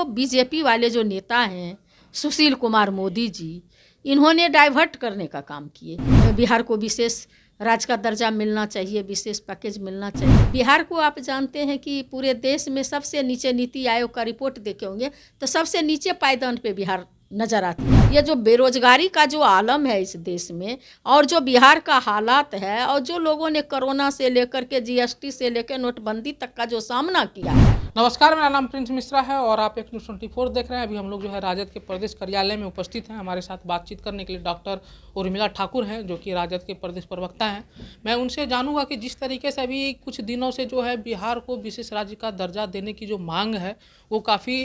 जो बीजेपी वाले जो नेता हैं, सुशील कुमार मोदी जी, इन्होंने डाइवर्ट करने का काम किए। बिहार को विशेष राज्य का दर्जा मिलना चाहिए, विशेष पैकेज मिलना चाहिए। बिहार को आप जानते हैं कि पूरे देश में सबसे नीचे, नीति आयोग का रिपोर्ट देखे होंगे तो सबसे नीचे पायदान पे बिहार नजर आती है। ये जो बेरोजगारी का जो आलम है इस देश में, और जो बिहार का हालात है, और जो लोगों ने कोरोना से लेकर के जीएसटी से लेकर नोटबंदी तक का जो सामना किया है। नमस्कार, मेरा नाम प्रिंस मिश्रा है और आप एक न्यूज़ 24 देख रहे हैं। अभी हम लोग जो है राजद के प्रदेश कार्यालय में उपस्थित हैं। हमारे साथ बातचीत करने के लिए डॉक्टर उर्मिला ठाकुर हैं, जो कि राजद के प्रदेश प्रवक्ता हैं। मैं उनसे जानूंगा कि जिस तरीके से अभी कुछ दिनों से जो है बिहार को विशेष राज्य का दर्जा देने की जो मांग है वो काफ़ी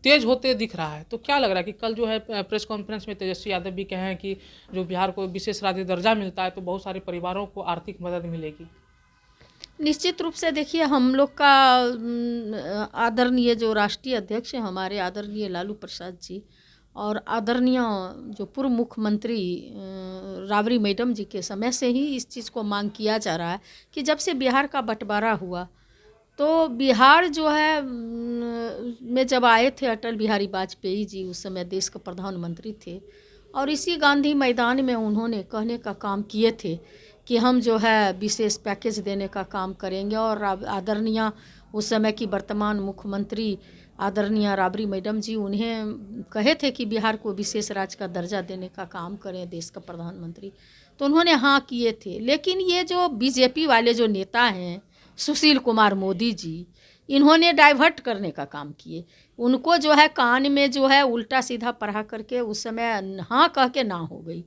तेज होते दिख रहा है, तो क्या लग रहा है कि कल जो है प्रेस कॉन्फ्रेंस में तेजस्वी यादव भी कहे हैं कि जो बिहार को विशेष राज्य दर्जा मिलता है तो बहुत सारे परिवारों को आर्थिक मदद मिलेगी। निश्चित रूप से देखिए, हम लोग का आदरणीय जो राष्ट्रीय अध्यक्ष हैं हमारे आदरणीय लालू प्रसाद जी, और आदरणीय जो पूर्व मुख्यमंत्री राबड़ी मैडम जी के समय से ही इस चीज़ को मांग किया जा रहा है कि जब से बिहार का बंटवारा हुआ तो बिहार जो है में जब आए थे अटल बिहारी वाजपेयी जी, उस समय देश के प्रधानमंत्री थे, और इसी गांधी मैदान में उन्होंने कहने का काम किए थे कि हम जो है विशेष पैकेज देने का काम करेंगे। और आदरणीय उस समय की वर्तमान मुख्यमंत्री आदरणीय राबड़ी मैडम जी उन्हें कहे थे कि बिहार को विशेष राज्य का दर्जा देने का काम करें देश का प्रधानमंत्री, तो उन्होंने हाँ किए थे। लेकिन ये जो बीजेपी वाले जो नेता हैं, सुशील कुमार मोदी जी, इन्होंने डाइवर्ट करने का काम किए। उनको जो है कान में जो है उल्टा सीधा पढ़ा करके उस समय हाँ कह के ना हो गई,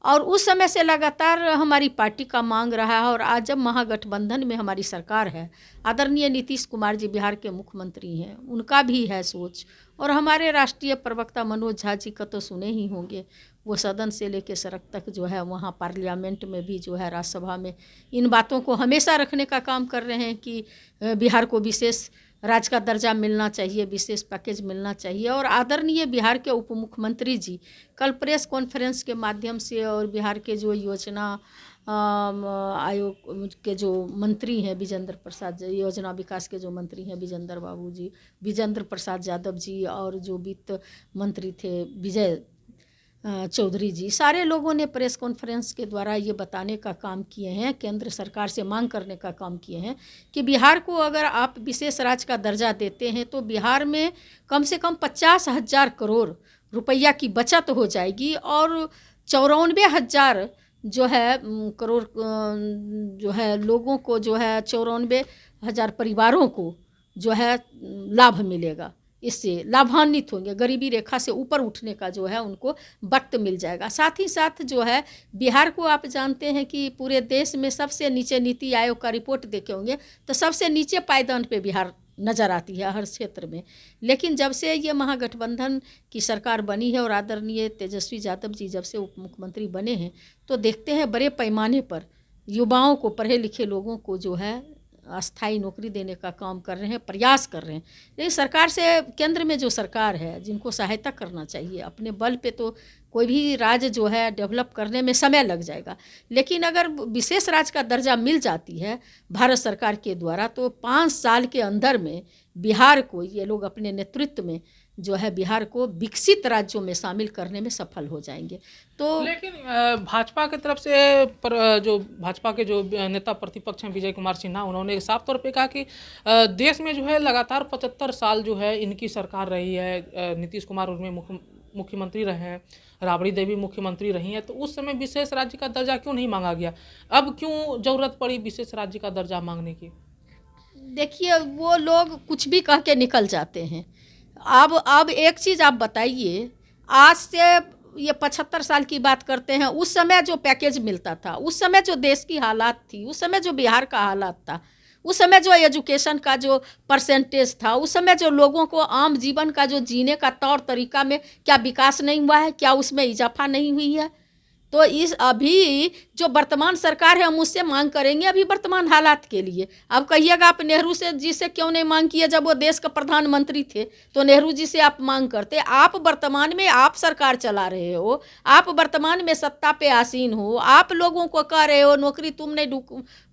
और उस समय से लगातार हमारी पार्टी का मांग रहा है। और आज जब महागठबंधन में हमारी सरकार है, आदरणीय नीतीश कुमार जी बिहार के मुख्यमंत्री हैं, उनका भी है सोच, और हमारे राष्ट्रीय प्रवक्ता मनोज झा जी का तो सुने ही होंगे, वो सदन से लेकर सड़क तक जो है वहाँ पार्लियामेंट में भी जो है राज्यसभा में इन बातों को हमेशा रखने का काम कर रहे हैं कि बिहार को विशेष राज्य का दर्जा मिलना चाहिए, विशेष पैकेज मिलना चाहिए। और आदरणीय बिहार के उप मुख्यमंत्री जी कल प्रेस कॉन्फ्रेंस के माध्यम से, और बिहार के जो योजना आयोग के जो मंत्री हैं विजेंद्र प्रसाद, योजना विकास के जो मंत्री हैं विजेंद्र बाबू जी, विजेंद्र प्रसाद यादव जी, और जो वित्त मंत्री थे विजय चौधरी जी, सारे लोगों ने प्रेस कॉन्फ्रेंस के द्वारा ये बताने का काम किए हैं, केंद्र सरकार से मांग करने का काम किए हैं कि बिहार को अगर आप विशेष राज्य का दर्जा देते हैं तो बिहार में कम से कम 50,000 करोड़ रुपया की बचत हो जाएगी, और 94,000 जो है करोड़ जो है लोगों को जो है 94,000 परिवारों को जो है लाभ मिलेगा, इससे लाभान्वित होंगे, गरीबी रेखा से ऊपर उठने का जो है उनको वक्त मिल जाएगा। साथ ही साथ जो है बिहार को आप जानते हैं कि पूरे देश में सबसे नीचे, नीति आयोग का रिपोर्ट देखे होंगे तो सबसे नीचे पायदान पे बिहार नज़र आती है हर क्षेत्र में। लेकिन जब से ये महागठबंधन की सरकार बनी है और आदरणीय तेजस्वी यादव जी जब से उप मुख्यमंत्री बने हैं, तो देखते हैं बड़े पैमाने पर युवाओं को, पढ़े लिखे लोगों को जो है अस्थाई नौकरी देने का काम कर रहे हैं, प्रयास कर रहे हैं। लेकिन सरकार से, केंद्र में जो सरकार है जिनको सहायता करना चाहिए, अपने बल पे तो कोई भी राज्य जो है डेवलप करने में समय लग जाएगा, लेकिन अगर विशेष राज्य का दर्जा मिल जाती है भारत सरकार के द्वारा तो 5 साल के अंदर में बिहार को ये लोग अपने नेतृत्व में जो है बिहार को विकसित राज्यों में शामिल करने में सफल हो जाएंगे। तो लेकिन भाजपा की तरफ से जो भाजपा के जो नेता प्रतिपक्ष हैं विजय कुमार सिन्हा, उन्होंने साफ तौर पे कहा कि देश में जो है लगातार 75 साल जो है इनकी सरकार रही है, नीतीश कुमार उनमें मुख्यमंत्री रहे हैं, राबड़ी देवी मुख्यमंत्री रही हैं, तो उस समय विशेष राज्य का दर्जा क्यों नहीं मांगा गया? अब क्यों जरूरत पड़ी विशेष राज्य का दर्जा मांगने की? देखिए, वो लोग कुछ भी कह के निकल जाते हैं। अब एक चीज़ आप बताइए, आज से ये 75 साल की बात करते हैं, उस समय जो पैकेज मिलता था, उस समय जो देश की हालात थी, उस समय जो बिहार का हालात था, उस समय जो एजुकेशन का जो परसेंटेज था, उस समय जो लोगों को आम जीवन का जो जीने का तौर तरीका में क्या विकास नहीं हुआ है, क्या उसमें इजाफा नहीं हुई है? तो इस अभी जो वर्तमान सरकार है हम उससे मांग करेंगे अभी वर्तमान हालात के लिए। अब कहिएगा आप नेहरू जी से क्यों नहीं मांग किए, जब वो देश का प्रधानमंत्री थे तो नेहरू जी से आप मांग करते। आप वर्तमान में आप सरकार चला रहे हो, आप वर्तमान में सत्ता पे आसीन हो, आप लोगों को कह रहे हो नौकरी तुम नहीं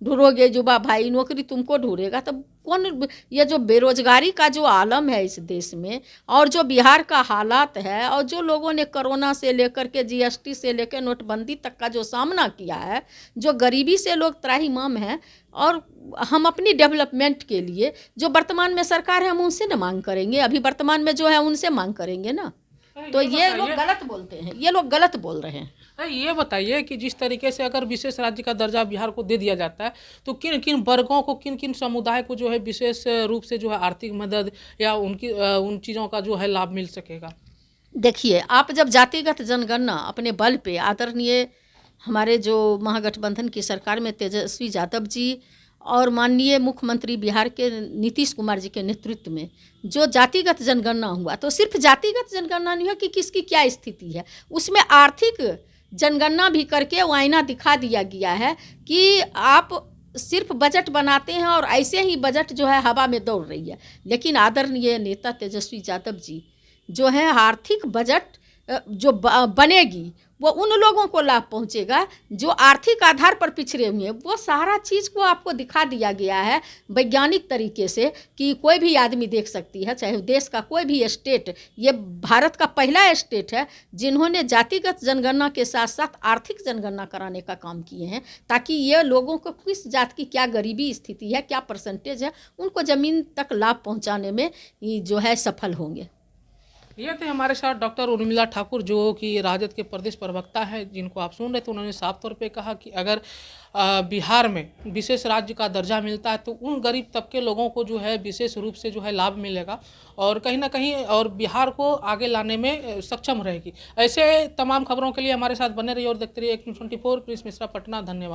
ढूंढोगे, युवा भाई नौकरी तुमको ढूंढेगा, तो कौन, ये जो बेरोजगारी का जो आलम है इस देश में, और जो बिहार का हालात है, और जो लोगों ने कोरोना से लेकर के जीएसटी से लेकर नोटबंदी तक का जो सामना किया है, जो गरीबी से लोग त्राहिमाम हैं, और हम अपनी डेवलपमेंट के लिए जो वर्तमान में सरकार है हम उनसे न मांग करेंगे, अभी वर्तमान में जो है उनसे मांग करेंगे ना। तो ये लोग गलत बोलते हैं, ये लोग गलत बोल रहे हैं। ये बताइए कि जिस तरीके से अगर विशेष राज्य का दर्जा बिहार को दे दिया जाता है तो किन किन वर्गों को, किन किन समुदाय को जो है विशेष रूप से जो है आर्थिक मदद या उनकी उन चीज़ों का जो है लाभ मिल सकेगा? देखिए, आप जब जातिगत जनगणना अपने बल पे, आदरणीय हमारे जो महागठबंधन की सरकार में तेजस्वी यादव जी और माननीय मुख्यमंत्री बिहार के नीतीश कुमार जी के नेतृत्व में जो जातिगत जनगणना हुआ, तो सिर्फ जातिगत जनगणना नहीं है कि किसकी क्या स्थिति है, उसमें आर्थिक जनगणना भी करके वो आईना दिखा दिया गया है कि आप सिर्फ बजट बनाते हैं और ऐसे ही बजट जो है हवा में दौड़ रही है। लेकिन आदरणीय नेता तेजस्वी यादव जी जो है आर्थिक बजट जो बनेगी वो उन लोगों को लाभ पहुंचेगा जो आर्थिक आधार पर पिछड़े हुए हैं। वो सारा चीज़ को आपको दिखा दिया गया है वैज्ञानिक तरीके से कि कोई भी आदमी देख सकती है, चाहे देश का कोई भी स्टेट, ये भारत का पहला स्टेट है जिन्होंने जातिगत जनगणना के साथ साथ आर्थिक जनगणना कराने का काम किए हैं, ताकि ये लोगों को किस जात की क्या गरीबी स्थिति है, क्या परसेंटेज है, उनको ज़मीन तक लाभ पहुँचाने में जो है सफल होंगे। ये थे हमारे साथ डॉक्टर उर्मिला ठाकुर जो कि राजद के प्रदेश प्रवक्ता हैं, जिनको आप सुन रहे थे। उन्होंने साफ तौर पे कहा कि अगर बिहार में विशेष राज्य का दर्जा मिलता है तो उन गरीब तबके लोगों को जो है विशेष रूप से जो है लाभ मिलेगा और कहीं ना कहीं और बिहार को आगे लाने में सक्षम रहेगी। ऐसे तमाम खबरों के लिए हमारे साथ बने रहिए और देखते रहिए एक न्यूज़ 24। प्रिंस मिश्रा, पटना। धन्यवाद।